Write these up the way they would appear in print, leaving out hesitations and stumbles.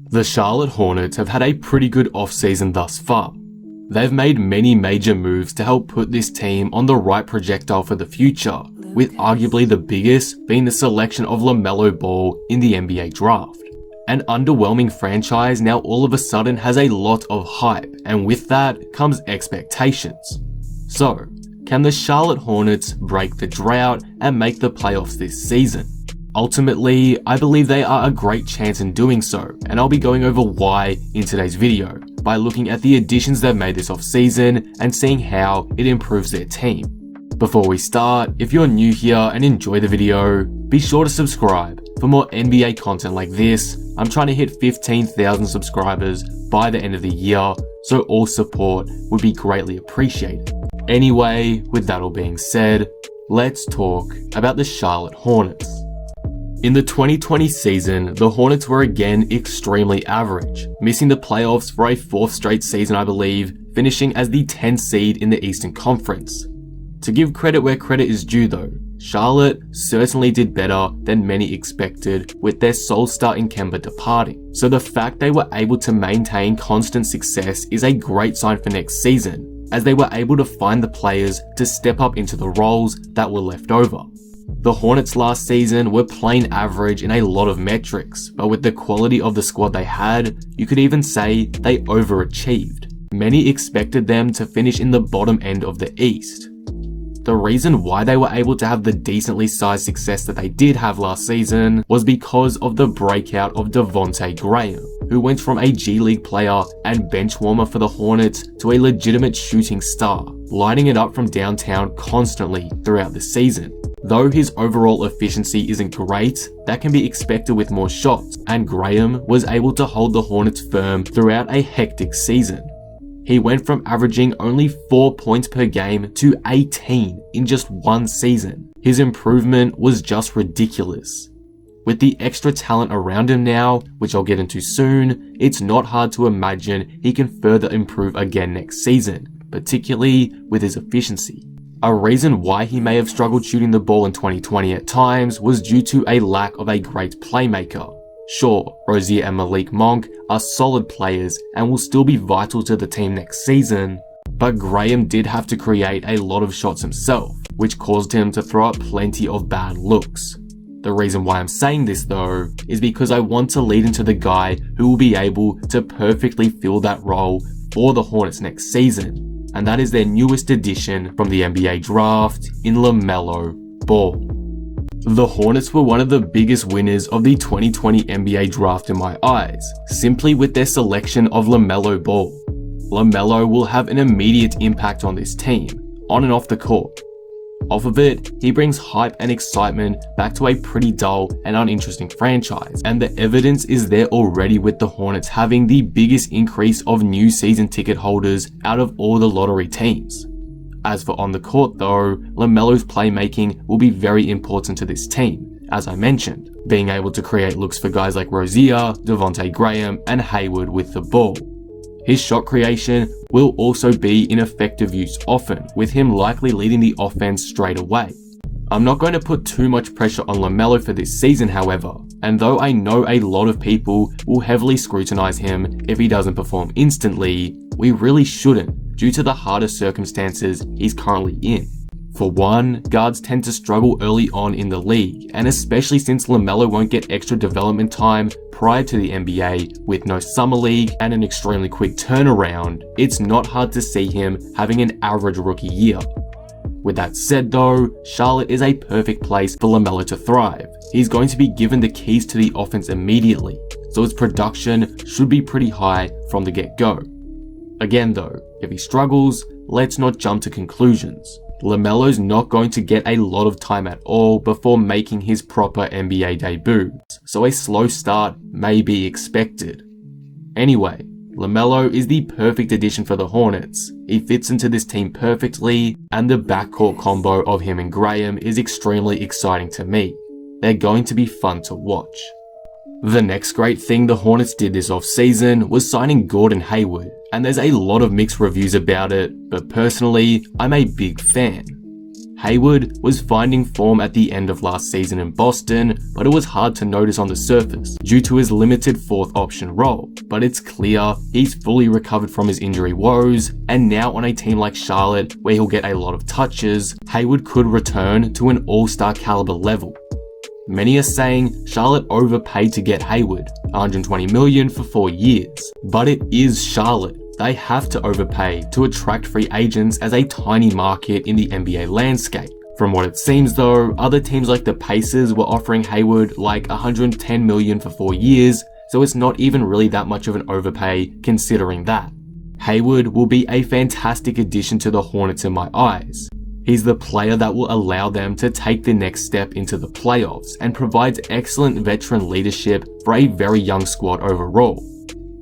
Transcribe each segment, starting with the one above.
The Charlotte Hornets have had a pretty good offseason thus far. They've made many major moves to help put this team on the right projectile for the future, with arguably the biggest being the selection of Lamelo Ball in the NBA draft. An underwhelming franchise now all of a sudden has a lot of hype, and with that comes expectations. So, can the Charlotte Hornets break the drought and make the playoffs this season? Ultimately, I believe they are a great chance in doing so, and I'll be going over why in today's video, by looking at the additions they've made this offseason and seeing how it improves their team. Before we start, if you're new here and enjoy the video, be sure to subscribe for more NBA content like this. I'm trying to hit 15,000 subscribers by the end of the year, so all support would be greatly appreciated. Anyway, with that all being said, let's talk about the Charlotte Hornets. In the 2020 season, the Hornets were again extremely average, missing the playoffs for a fourth straight season I believe, finishing as the 10th seed in the Eastern Conference. To give credit where credit is due though, Charlotte certainly did better than many expected with their sole star in Kemba departing. So the fact they were able to maintain constant success is a great sign for next season, as they were able to find the players to step up into the roles that were left over. The Hornets last season were plain average in a lot of metrics, but with the quality of the squad they had, you could even say they overachieved. Many expected them to finish in the bottom end of the East. The reason why they were able to have the decently sized success that they did have last season was because of the breakout of Devonte Graham, who went from a G League player and bench warmer for the Hornets to a legitimate shooting star, lighting it up from downtown constantly throughout the season. Though his overall efficiency isn't great, that can be expected with more shots, and Graham was able to hold the Hornets firm throughout a hectic season. He went from averaging only 4 points per game to 18 in just one season. His improvement was just ridiculous. With the extra talent around him now, which I'll get into soon, it's not hard to imagine he can further improve again next season, particularly with his efficiency. A reason why he may have struggled shooting the ball in 2020 at times was due to a lack of a great playmaker. Sure, Rozier and Malik Monk are solid players and will still be vital to the team next season, but Graham did have to create a lot of shots himself, which caused him to throw up plenty of bad looks. The reason why I'm saying this though, is because I want to lead into the guy who will be able to perfectly fill that role for the Hornets next season, and that is their newest addition from the NBA draft in Lamelo Ball. The Hornets were one of the biggest winners of the 2020 NBA draft in my eyes, simply with their selection of Lamelo Ball. Lamelo will have an immediate impact on this team, on and off the court. Off of it, he brings hype and excitement back to a pretty dull and uninteresting franchise, and the evidence is there already with the Hornets having the biggest increase of new season ticket holders out of all the lottery teams. As for on the court though, LaMelo's playmaking will be very important to this team, as I mentioned, being able to create looks for guys like Rozier, Devonte Graham, and Hayward with the ball. His shot creation will also be in effective use often, with him likely leading the offense straight away. I'm not going to put too much pressure on LaMelo for this season however, and though I know a lot of people will heavily scrutinize him if he doesn't perform instantly, we really shouldn't, due to the harder circumstances he's currently in. For one, guards tend to struggle early on in the league, and especially since LaMelo won't get extra development time prior to the NBA with no summer league and an extremely quick turnaround, it's not hard to see him having an average rookie year. With that said though, Charlotte is a perfect place for LaMelo to thrive. He's going to be given the keys to the offense immediately, so his production should be pretty high from the get-go. Again though, if he struggles, let's not jump to conclusions. LaMelo's not going to get a lot of time at all before making his proper NBA debut, so a slow start may be expected. Anyway, LaMelo is the perfect addition for the Hornets. He fits into this team perfectly, and the backcourt combo of him and Graham is extremely exciting to me. They're going to be fun to watch. The next great thing the Hornets did this offseason was signing Gordon Hayward, and there's a lot of mixed reviews about it, but personally, I'm a big fan. Hayward was finding form at the end of last season in Boston, but it was hard to notice on the surface due to his limited fourth option role. But it's clear he's fully recovered from his injury woes, and now on a team like Charlotte, where he'll get a lot of touches, Hayward could return to an all-star caliber level. Many are saying Charlotte overpaid to get Hayward, $120 million for 4 years. But it is Charlotte. They have to overpay to attract free agents as a tiny market in the NBA landscape. From what it seems though, other teams like the Pacers were offering Hayward like $110 million for 4 years, so it's not even really that much of an overpay considering that. Hayward will be a fantastic addition to the Hornets in my eyes. He's the player that will allow them to take the next step into the playoffs and provides excellent veteran leadership for a very young squad overall.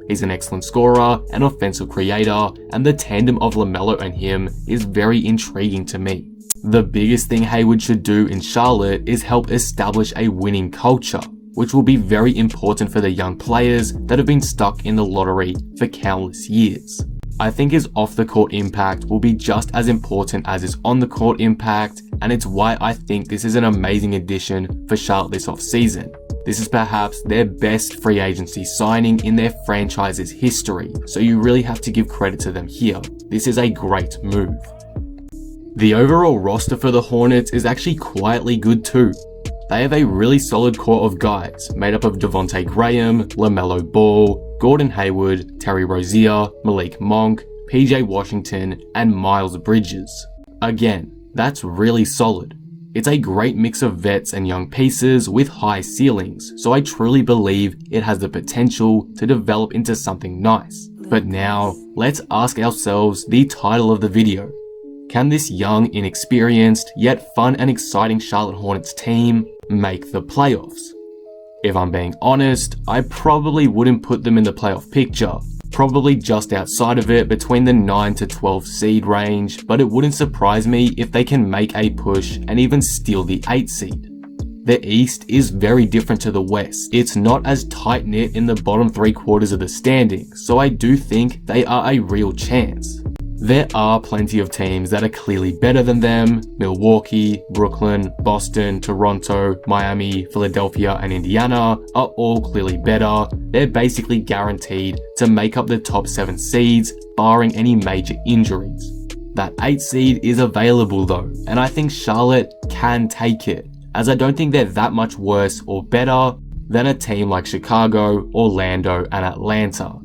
He's an excellent scorer, an offensive creator, and the tandem of Lamelo and him is very intriguing to me. The biggest thing Hayward should do in Charlotte is help establish a winning culture, which will be very important for the young players that have been stuck in the lottery for countless years. I think his off-the-court impact will be just as important as his on-the-court impact, and it's why I think this is an amazing addition for Charlotte this offseason. This is perhaps their best free agency signing in their franchise's history, so you really have to give credit to them here. This is a great move. The overall roster for the Hornets is actually quietly good too. They have a really solid core of guys made up of Devonte Graham, Lamelo Ball, Gordon Hayward, Terry Rozier, Malik Monk, PJ Washington, and Miles Bridges. Again, that's really solid. It's a great mix of vets and young pieces with high ceilings, so I truly believe it has the potential to develop into something nice. But now, let's ask ourselves the title of the video. Can this young, inexperienced, yet fun and exciting Charlotte Hornets team make the playoffs? If I'm being honest, I probably wouldn't put them in the playoff picture. Probably just outside of it between the 9 to 12 seed range, but it wouldn't surprise me if they can make a push and even steal the 8 seed. The East is very different to the West. It's not as tight-knit in the bottom 3 quarters of the standings, so I do think they are a real chance. There are plenty of teams that are clearly better than them. Milwaukee, Brooklyn, Boston, Toronto, Miami, Philadelphia, and Indiana are all clearly better. They're basically guaranteed to make up the top 7 seeds, barring any major injuries. That 8 seed is available though, and I think Charlotte can take it, as I don't think they're that much worse or better than a team like Chicago, Orlando, and Atlanta.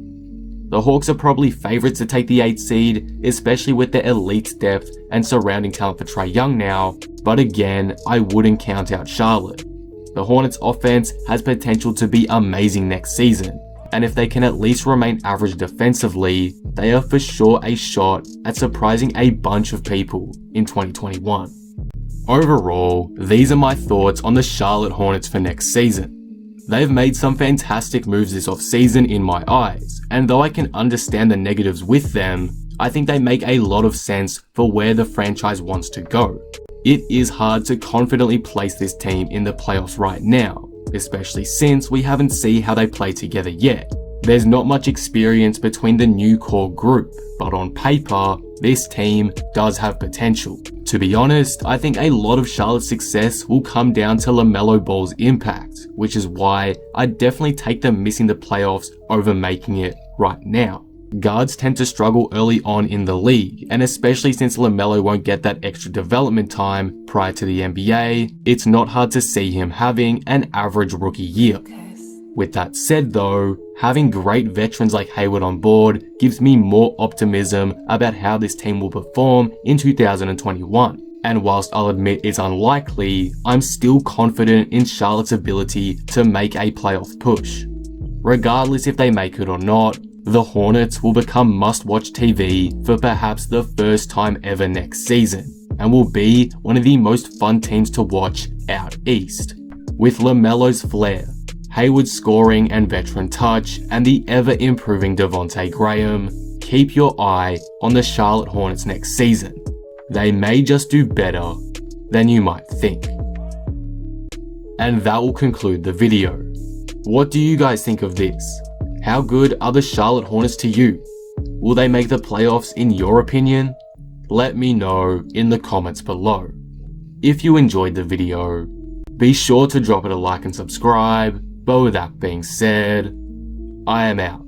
The Hawks are probably favourites to take the 8th seed, especially with their elite depth and surrounding talent for Trae Young now, but again, I wouldn't count out Charlotte. The Hornets offense has potential to be amazing next season, and if they can at least remain average defensively, they are for sure a shot at surprising a bunch of people in 2021. Overall, these are my thoughts on the Charlotte Hornets for next season. They've made some fantastic moves this offseason in my eyes, and though I can understand the negatives with them, I think they make a lot of sense for where the franchise wants to go. It is hard to confidently place this team in the playoffs right now, especially since we haven't seen how they play together yet. There's not much experience between the new core group, but on paper, this team does have potential. To be honest, I think a lot of Charlotte's success will come down to Lamelo Ball's impact, which is why I'd definitely take them missing the playoffs over making it right now. Guards tend to struggle early on in the league, and especially since Lamelo won't get that extra development time prior to the NBA, it's not hard to see him having an average rookie year. With that said though, having great veterans like Hayward on board gives me more optimism about how this team will perform in 2021. And whilst I'll admit it's unlikely, I'm still confident in Charlotte's ability to make a playoff push. Regardless if they make it or not, the Hornets will become must-watch TV for perhaps the first time ever next season, and will be one of the most fun teams to watch out east. With LaMelo's flair, Hayward's scoring and veteran touch, and the ever-improving Devonte Graham, keep your eye on the Charlotte Hornets next season. They may just do better than you might think. And that will conclude the video. What do you guys think of this? How good are the Charlotte Hornets to you? Will they make the playoffs in your opinion? Let me know in the comments below. if you enjoyed the video. Be sure to drop it a like and subscribe, but with that being said, I am out.